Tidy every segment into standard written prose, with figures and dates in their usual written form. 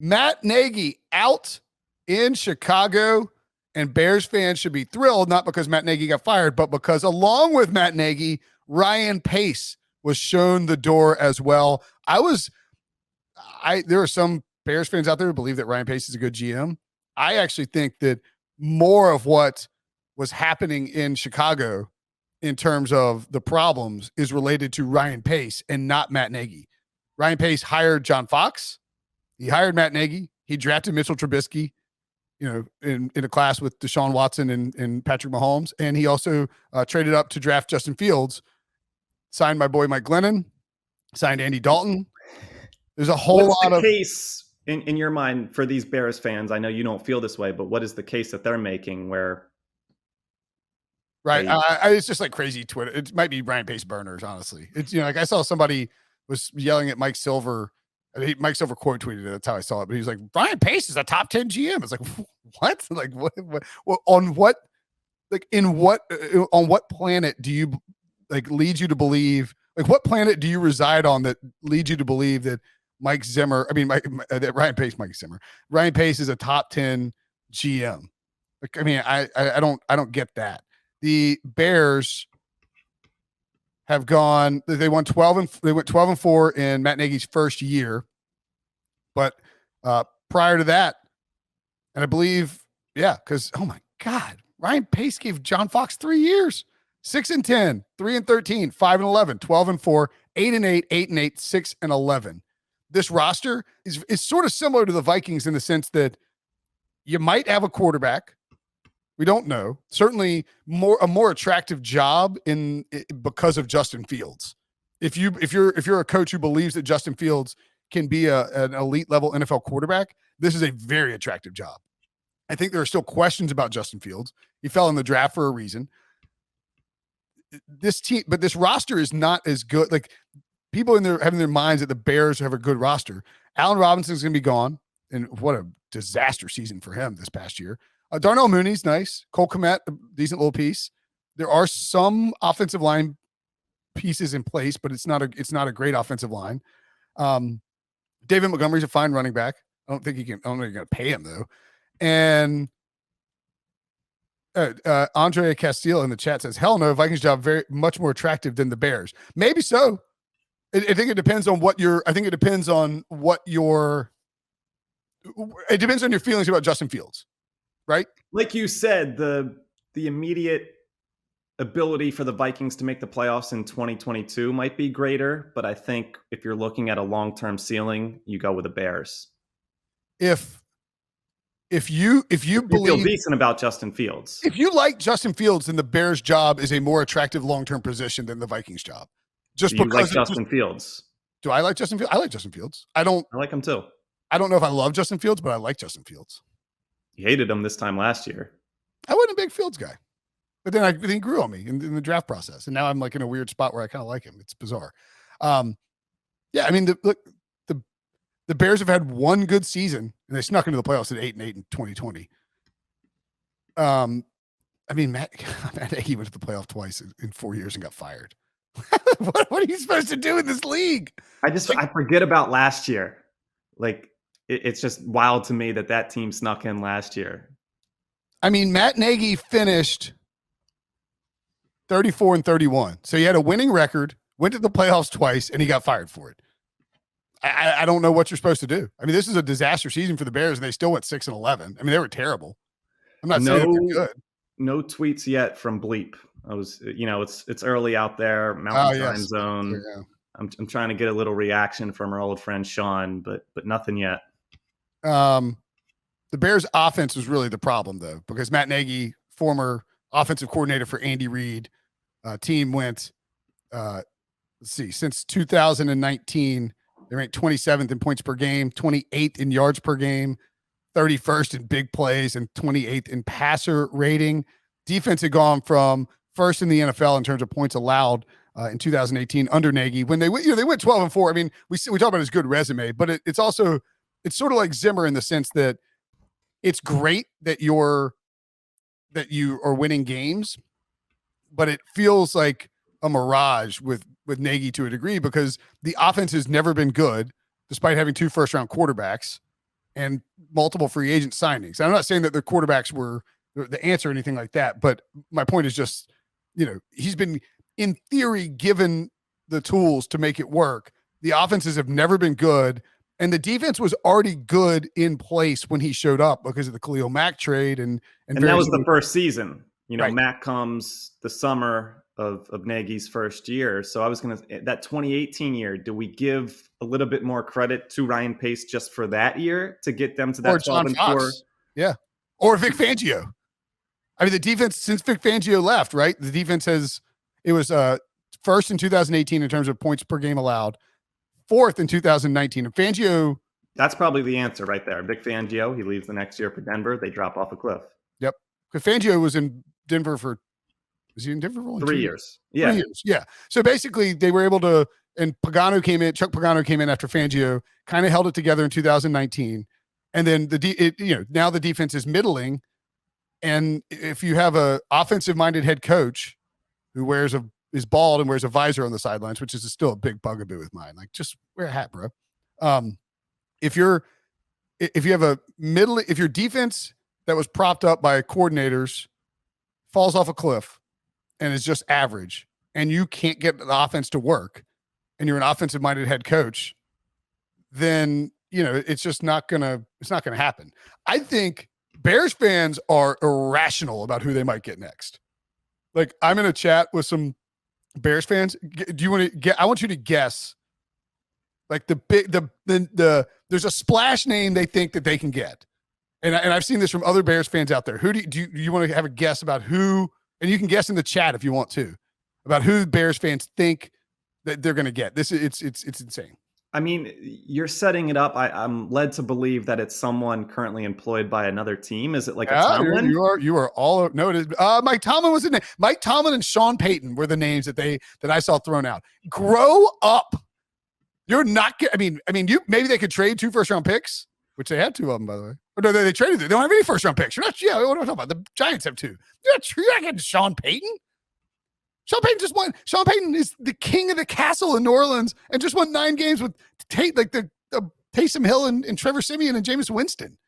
Matt Nagy out in Chicago, and Bears fans should be thrilled, not because Matt Nagy got fired, but because along with Matt Nagy, Ryan Pace was shown the door as well. There are some Bears fans out there who believe that Ryan Pace is a good GM. I actually think that more of what was happening in Chicago in terms of the problems is related to Ryan Pace and not Matt Nagy. Ryan Pace hired John Fox. He hired Matt Nagy. He drafted Mitchell Trubisky, in a class with Deshaun Watson and Patrick Mahomes. And he also traded up to draft Justin Fields, signed my boy Mike Glennon, signed Andy Dalton. There's a whole lot of case in your mind for these Bears fans. I know you don't feel this way, but what is the case that they're making where? Right. It's just like crazy Twitter. It might be Ryan Pace burners, honestly. It's, like I saw somebody was yelling at Mike Silver. Mike Silver quote tweeted it. That's how I saw it. But he was like, Ryan Pace is a top 10 GM. It's like, what? Like on what planet do you lead you to believe, what planet do you reside on that leads you to believe that Ryan Pace is a top 10 GM? I don't get that. The Bears have gone, they went 12-4 in Matt Nagy's first year. But prior to that, and I believe, because, oh my God, Ryan Pace gave John Fox 3 years, 6-10, 3-13, 5-11, 12-4, 8-8, 8-8, 6-11. This roster is sort of similar to the Vikings in the sense that you might have a quarterback. We don't know. Certainly a more attractive job because of Justin Fields. If you're a coach who believes that Justin Fields can be an elite level NFL quarterback, this is a very attractive job. I think there are still questions about Justin Fields. He fell in the draft for a reason. This team, but this roster is not as good. Like, people having their minds that the Bears have a good roster. Allen Robinson's going to be gone, and what a disaster season for him this past year. Darnell Mooney's nice. Cole Kmet, a decent little piece. There are some offensive line pieces in place, but it's not a great offensive line. David Montgomery's a fine running back. I don't think you're going to pay him though. And Andre Castile in the chat says, hell no, Vikings job very much more attractive than the Bears. Maybe so. I think it depends on it depends on your feelings about Justin Fields, right? Like you said, the immediate ability for the Vikings to make the playoffs in 2022 might be greater, but I think if you're looking at a long-term ceiling, you go with the Bears. If you feel decent about Justin Fields, if you like Justin Fields, then the Bears job is a more attractive long-term position than the Vikings job. Just do you because like Justin Fields? Do I like Justin Fields? I like Justin Fields. I like him too. I don't know if I love Justin Fields, but I like Justin Fields. You hated him this time last year. I wasn't a big Fields guy. But then he grew on me in the draft process. And now I'm like in a weird spot where I kind of like him. It's bizarre. The Bears have had one good season and they snuck into the playoffs at 8-8 in 2020. Matt Nagy went to the playoff twice in 4 years and got fired. What are you supposed to do in this league? I forget about last year. Like, it's just wild to me that team snuck in last year. Matt Nagy finished 34-31. So he had a winning record, went to the playoffs twice, and he got fired for it. I don't know what you're supposed to do. This is a disaster season for the Bears, and they still went 6-11. They were terrible. I'm not saying they're good. No tweets yet from Bleep. It's early out there, Mountain Time Zone. Yeah. I'm trying to get a little reaction from our old friend Sean, but nothing yet. The Bears' offense was really the problem, though, because Matt Nagy, former offensive coordinator for Andy Reid, team went, since 2019, they ranked 27th in points per game, 28th in yards per game, 31st in big plays, and 28th in passer rating. Defense had gone from first in the NFL in terms of points allowed in 2018 under Nagy. When they went 12-4. We talk about his good resume, but it's also, it's sort of like Zimmer in the sense that it's great that you are winning games, but it feels like a mirage with Nagy to a degree because the offense has never been good despite having 2 first-round quarterbacks. and multiple free agent signings. I'm not saying that their quarterbacks were the answer or anything like that, but my point is just, he's been, in theory, given the tools to make it work. The offenses have never been good, and the defense was already good in place when he showed up because of the Khalil Mack trade. And that was the first season. Right. Mack comes the summer of Nagy's first year. So I was going to, that 2018 year, do we give a little bit more credit to Ryan Pace just for that year to get them to that 12-4? Yeah. Or Vic Fangio. I mean, the defense, since Vic Fangio left, right? The defense it was first in 2018 in terms of points per game allowed, fourth in 2019. And Fangio. That's probably the answer right there. Vic Fangio, he leaves the next year for Denver. They drop off a cliff. Yep. Because Fangio was in Denver was he in Denver for only 3 years? Yeah. 3 years. Yeah. So basically they were able to, and Chuck Pagano came in after Fangio, kind of held it together in 2019. And then now the defense is middling. And if you have a offensive minded head coach who is bald and wears a visor on the sidelines, which is still a big bugaboo with mine, like, just wear a hat, bro. If your defense that was propped up by coordinators falls off a cliff and is just average, and you can't get the offense to work, and you're an offensive minded head coach, then, it's just not going to happen. I think Bears fans are irrational about who they might get next. Like, I'm in a chat with some Bears fans. Do you want to get? I want you to guess. Like there's a splash name they think that they can get, and I've seen this from other Bears fans out there. Who do you want to have a guess about who? And you can guess in the chat if you want to, about who Bears fans think that they're going to get. It's insane. I mean, you're setting it up. I'm led to believe that it's someone currently employed by another team. Is it like a Tomlin? You are all. No, it is. Mike Tomlin was in it. Mike Tomlin and Sean Payton were the names that I saw thrown out. Grow up. You're not. I mean, maybe they could trade 2 first-round picks, which they had 2 of them, by the way. Or no, they traded. They don't have any first-round picks. You're not. Yeah, what am I talking about? The Giants have 2. You're not getting Sean Payton. Sean Payton just won. Sean Payton is the king of the castle in New Orleans and just won 9 games with the Taysom Hill and Trevor Siemian and Jameis Winston.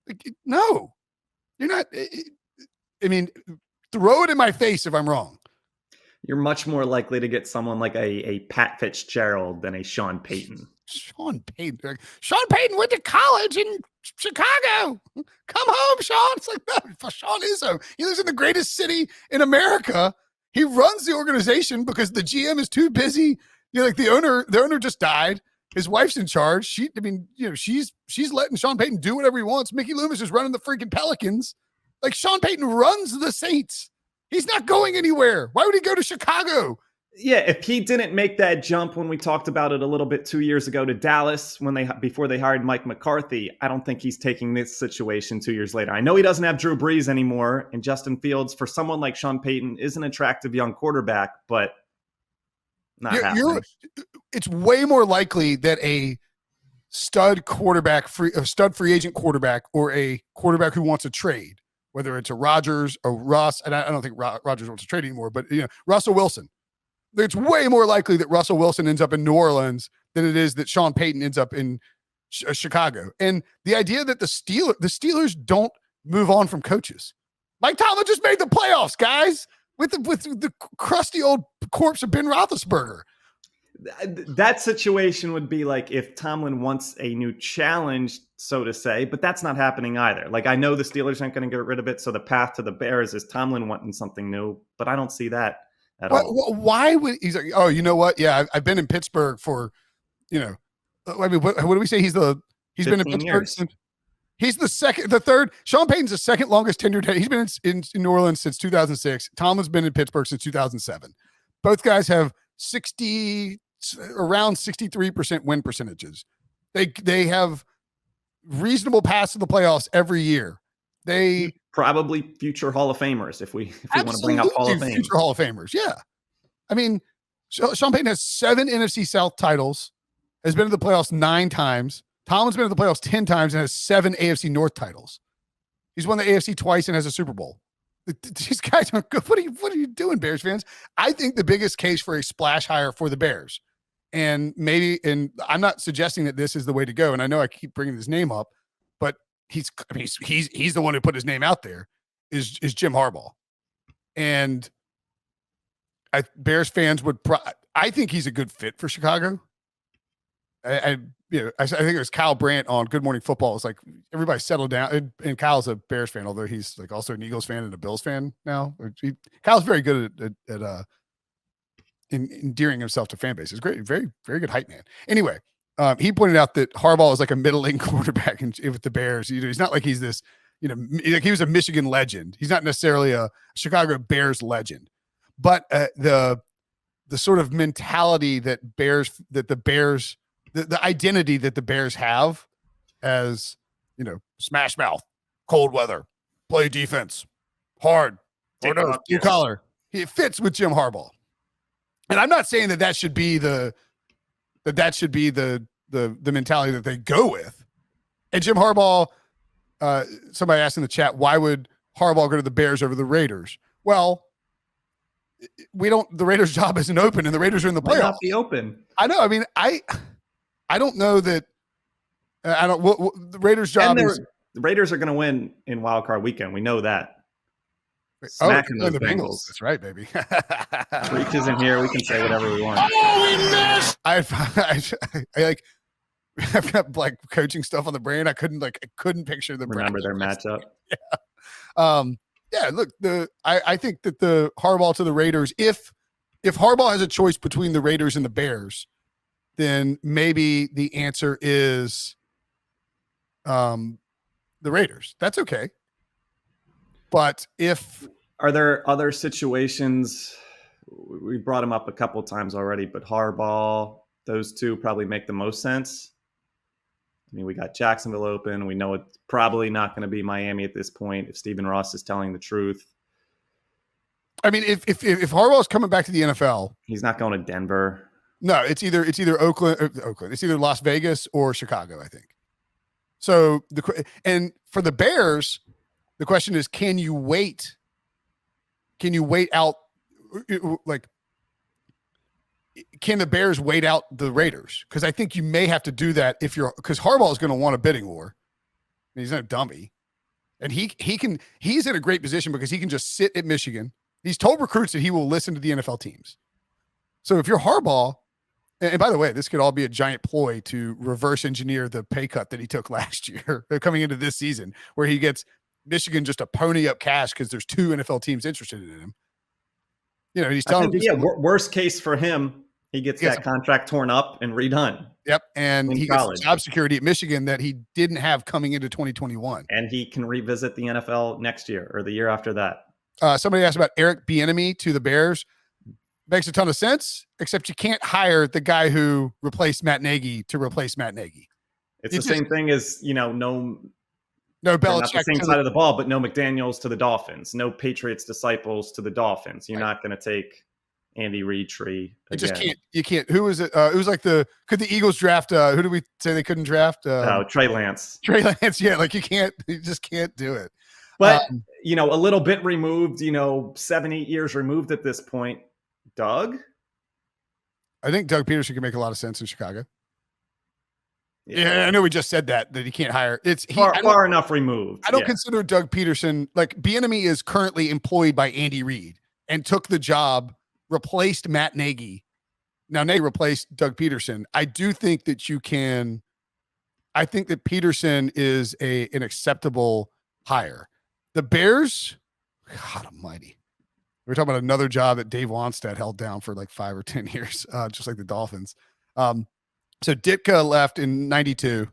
Like, no, you're not. I mean, throw it in my face if I'm wrong. You're much more likely to get someone like a Pat Fitzgerald than a Sean Payton. Sean Payton. Sean Payton went to college in Chicago. Come home, Sean. It's like, no, Sean Izzo. He lives in the greatest city in America. He runs the organization because the GM is too busy. Like the owner just died. His wife's in charge. She's letting Sean Payton do whatever he wants. Mickey Loomis is running the freaking Pelicans. Like, Sean Payton runs the Saints. He's not going anywhere. Why would he go to Chicago? Yeah, if he didn't make that jump when we talked about it a little bit 2 years ago to Dallas before they hired Mike McCarthy, I don't think he's taking this situation 2 years later. I know he doesn't have Drew Brees anymore, and Justin Fields, for someone like Sean Payton, is an attractive young quarterback, but not happening. It's way more likely that a stud free agent quarterback, or a quarterback who wants a trade, whether it's a Rodgers or Russ, and I don't think Rodgers wants to trade anymore, but Russell Wilson. It's way more likely that Russell Wilson ends up in New Orleans than it is that Sean Payton ends up in Chicago. And the idea that the Steelers don't move on from coaches. Mike Tomlin just made the playoffs, guys, with the crusty old corpse of Ben Roethlisberger. That situation would be like if Tomlin wants a new challenge, so to say, but that's not happening either. Like, I know the Steelers aren't going to get rid of it, so the path to the Bears is Tomlin wanting something new, but I don't see that. Why would he's like, oh, you know what? Yeah, I've been in Pittsburgh for, I mean, what do we say? He's been in Pittsburgh years. since, he's the third. Sean Payton's the second longest tenured head. He's been in New Orleans since 2006. Tomlin's been in Pittsburgh since 2007. Both guys have around 63% win percentages. They have reasonable paths to the playoffs every year. They probably future Hall of Famers if we want to bring up Hall of Fame. Future Hall of Famers, yeah. I mean, Sean Payton has 7 NFC South titles, has been to the playoffs 9 times. Tomlin's been to the playoffs 10 times and has 7 AFC North titles. He's won the AFC twice and has a Super Bowl. These guys are good. What are you doing, Bears fans? I think the biggest case for a splash hire for the Bears, and I'm not suggesting that this is the way to go, and I know I keep bringing this name up, but he's the one who put his name out there is Jim Harbaugh. And Bears fans I think he's a good fit for Chicago. I think it was Kyle Brandt on Good Morning Football. It's like everybody settled down, and Kyle's a Bears fan, although he's like also an Eagles fan and a Bills fan now. Kyle's very good at endearing himself to fan bases. Great, very, very good hype man. Anyway, he pointed out that Harbaugh is like a middle-in quarterback with the Bears. He's not like he's this, like he was a Michigan legend. He's not necessarily a Chicago Bears legend, but the sort of mentality that the identity that the Bears have as, smash mouth, cold weather, play defense, hard, blue collar. It fits with Jim Harbaugh. And I'm not saying that should be the mentality that they go with. And Jim Harbaugh, somebody asked in the chat, why would Harbaugh go to the Bears over the Raiders? Well, the Raiders' job isn't open, and the Raiders are in the playoffs. Not be open. I know. I mean, I don't know that. The Raiders' job is. The Raiders are going to win in Wild Card Weekend. We know that. Smacking those Bengals. That's right, baby. Reach isn't here. We can say whatever we want. Oh, we missed. I I've got like coaching stuff on the brain. I couldn't picture the remember their matchup. Yeah. Yeah. Look, I think that the Harbaugh to the Raiders. If Harbaugh has a choice between the Raiders and the Bears, then maybe the answer is the Raiders. That's okay. But are there other situations, we brought him up a couple times already, but Harbaugh, those two probably make the most sense. I mean, we got Jacksonville open. We know it's probably not going to be Miami at this point if Stephen Ross is telling the truth. I mean, if Harbaugh is coming back to the NFL, he's not going to Denver. No, it's either Oakland. It's either Las Vegas or Chicago, I think. So and for the Bears, the question is, can you wait out? Like, can the Bears wait out the Raiders? Because I think you may have to do that because Harbaugh is going to want a bidding war. He's not a dummy, and he's in a great position because he can just sit at Michigan. He's told recruits that he will listen to the NFL teams. So if you're Harbaugh, and by the way, this could all be a giant ploy to reverse engineer the pay cut that he took last year coming into this season, where he gets Michigan just to pony up cash because there's 2 NFL teams interested in him. He's telling them. Worst case for him, he gets that contract torn up and redone. Yep. And he gets job security at Michigan that he didn't have coming into 2021. And he can revisit the NFL next year or the year after that. Somebody asked about Eric Bieniemy to the Bears. Makes a ton of sense, except you can't hire the guy who replaced Matt Nagy to replace Matt Nagy. It's the same thing as, no Belichick. Not the same side of the ball, but no McDaniels to the Dolphins. No Patriots disciples to the Dolphins. You're not going to take Andy Reid tree again. You just can't. You can't. Who was it? It was like could the Eagles draft? Who did we say they couldn't draft? Trey Lance. Trey Lance. Yeah, like you just can't do it. But, a little bit removed, 7-8 years removed at this point. Doug? I think Doug Pederson can make a lot of sense in Chicago. Yeah, I know we just said that he can't hire. It's far enough removed. I don't consider Doug Pederson, like Bieniemy is currently employed by Andy Reid and took the job, replaced Matt Nagy. Now Nagy replaced Doug Pederson. I do think that I think that Pederson is an acceptable hire. The Bears, God almighty. We're talking about another job that Dave Wannstedt held down for like 5 or 10 years, just like the Dolphins. So Ditka left in 92.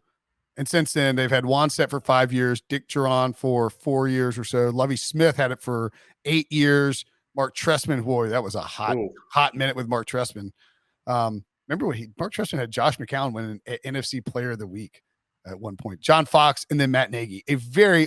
And since then, they've had Wannstedt for 5 years, Dick Duran for 4 years or so. Lovie Smith had it for 8 years. Mark Trestman, boy, that was a hot minute with Mark Trestman. Remember when Mark Trestman had Josh McCown win an NFC Player of the Week at one point. John Fox and then Matt Nagy. A very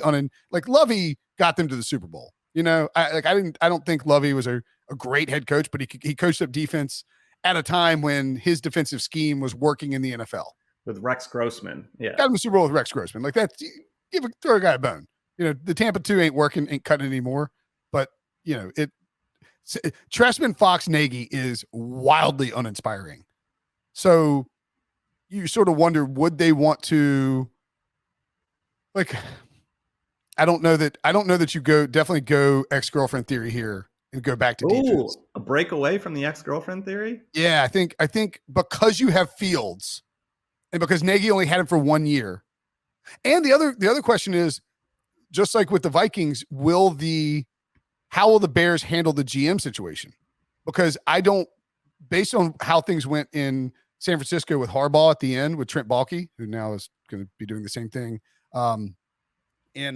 Lovie got them to the Super Bowl. I don't think Lovie was a great head coach, but he coached up defense at a time when his defensive scheme was working in the NFL. With Rex Grossman. Yeah. Got him the Super Bowl with Rex Grossman. Like that, throw a guy a bone. The Tampa 2 ain't working, ain't cutting anymore. But, Trestman, Fox, Nagy is wildly uninspiring. So you sort of wonder, would they want to like, I don't know that you definitely go ex-girlfriend theory here and go back to defense. A break away from the ex-girlfriend theory? Yeah, I think because you have Fields and because Nagy only had him for 1 year. And the other question is, just like with the Vikings, how will the Bears handle the GM situation? Because based on how things went in San Francisco with Harbaugh at the end with Trent Baalke, who now is going to be doing the same thing, in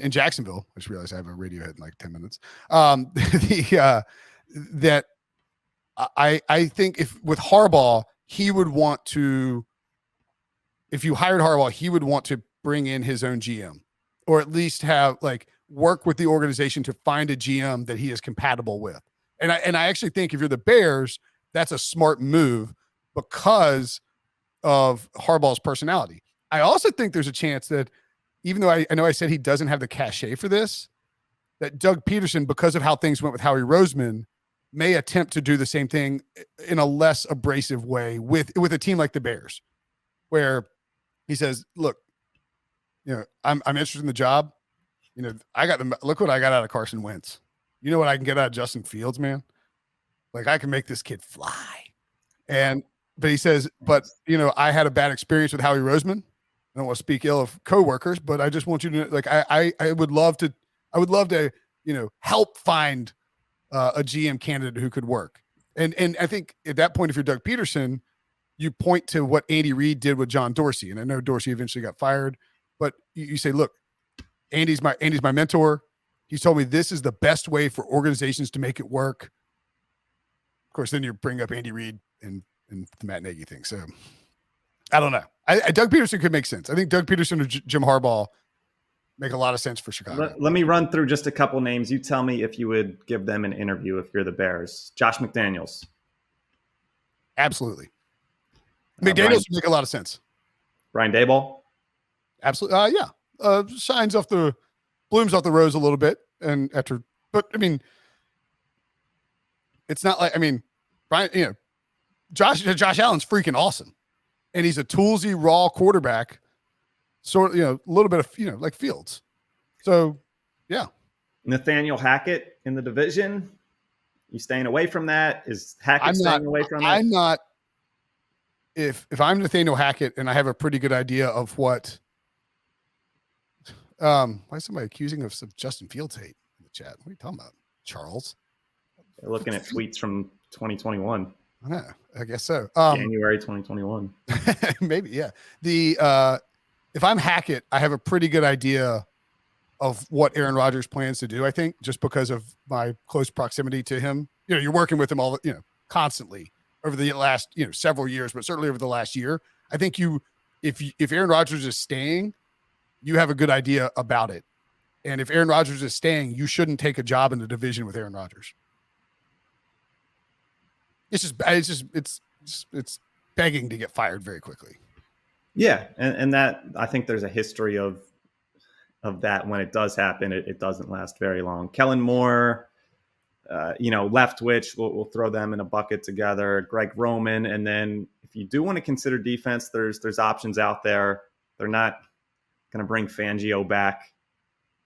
Jacksonville. I just realized I have a radio hit in like 10 minutes. That I think if with Harbaugh, he would want to, if you hired Harbaugh, he would want to bring in his own GM, or at least have work with the organization to find a GM that he is compatible with. And I actually think if you're the Bears, that's a smart move because of Harbaugh's personality. I also think there's a chance that, even though I know I said he doesn't have the cachet for this, that Doug Pederson, because of how things went with Howie Roseman, may attempt to do the same thing in a less abrasive way with a team like the Bears, where he says, look, I'm interested in the job. Look what I got out of Carson Wentz. You know what I can get out of Justin Fields, man? Like, I can make this kid fly. But he says, I had a bad experience with Howie Roseman. I don't want to speak ill of coworkers, but I just want you to know, I would love to help find a GM candidate who could work. And I think at that point, if you're Doug Pederson, you point to what Andy Reid did with John Dorsey. And I know Dorsey eventually got fired, but you say, look, Andy's my mentor. He's told me this is the best way for organizations to make it work. Of course, then you bring up Andy Reid and the Matt Nagy thing. So I don't know. Doug Pederson could make sense. I think Doug Pederson or Jim Harbaugh make a lot of sense for Chicago. Let me run through just a couple names. You tell me if you would give them an interview if you're the Bears. Josh McDaniels. Absolutely. McDaniels would make a lot of sense. Brian Daboll. Absolutely. Yeah. Blooms off the rose a little bit. But I mean, it's not like, Brian, Josh Allen's freaking awesome. And he's a toolsy, raw quarterback, sort of, a little bit of, like Fields. So, yeah. Nathaniel Hackett in the division. You staying away from that? Is Hackett staying away from that? I'm not. If I'm Nathaniel Hackett and I have a pretty good idea of what, why is somebody accusing us of Justin Fields hate in the chat? What are you talking about, Charles? They're looking at tweets from 2021. I know. I guess so. January 2021. Maybe, yeah. If I'm Hackett, I have a pretty good idea of what Aaron Rodgers plans to do, I think, just because of my close proximity to him. You're working with him constantly over the last, several years, but certainly over the last year. I think if Aaron Rodgers is staying, you have a good idea about it. And if Aaron Rodgers is staying, you shouldn't take a job in the division with Aaron Rodgers. It's begging to get fired very quickly. Yeah. And that, I think there's a history of that. When it does happen, it doesn't last very long. Kellen Moore, Leftwich, we'll throw them in a bucket together. Greg Roman. And then if you do want to consider defense, there's options out there. They're not going to bring Fangio back,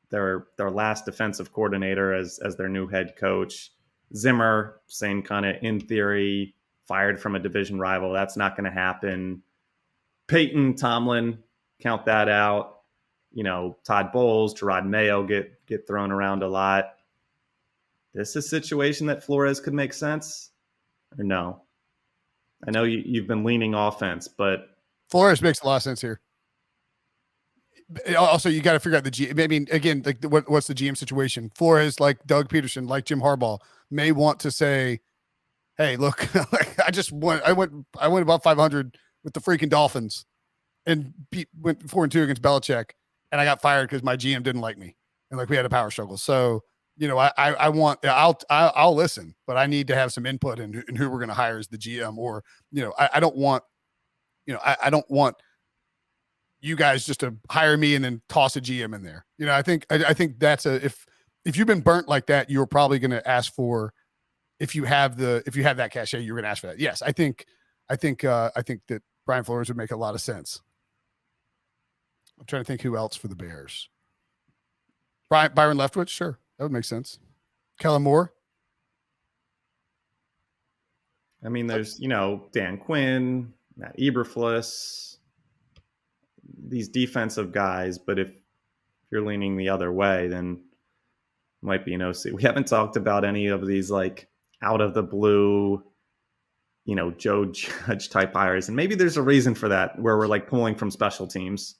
their last defensive coordinator as their new head coach. Zimmer, same kind of, in theory, fired from a division rival. That's not going to happen. Payton, Tomlin, count that out. Todd Bowles, Gerard Mayo get thrown around a lot. This is a situation that Flores could make sense, or no? I know you've been leaning offense, but Flores makes a lot of sense here. Also, you got to figure out the GM. I mean, again, like what's the GM situation? Flores, like Doug Pederson, like Jim Harbaugh, may want to say, "Hey, look, I went about 500 with the freaking Dolphins, and went 4-2 against Belichick, and I got fired because my GM didn't like me, and we had a power struggle. So, I'll listen, but I need to have some input in who we're going to hire as the GM, or I don't want, I don't want you guys just to hire me and then toss a GM in there. I think that's if you've been burnt like that, you're probably going to ask for, if you have that cachet, you're going to ask for that. Yes. I think that Brian Flores would make a lot of sense. I'm trying to think who else for the Bears. Byron Leftwich, sure, that would make sense. Kellen Moore. I mean, there's Dan Quinn, Matt Eberflus, these defensive guys. But if you're leaning the other way, then it might be an OC. We haven't talked about any of these like out of the blue, Joe Judge type hires, and maybe there's a reason for that where we're like pulling from special teams.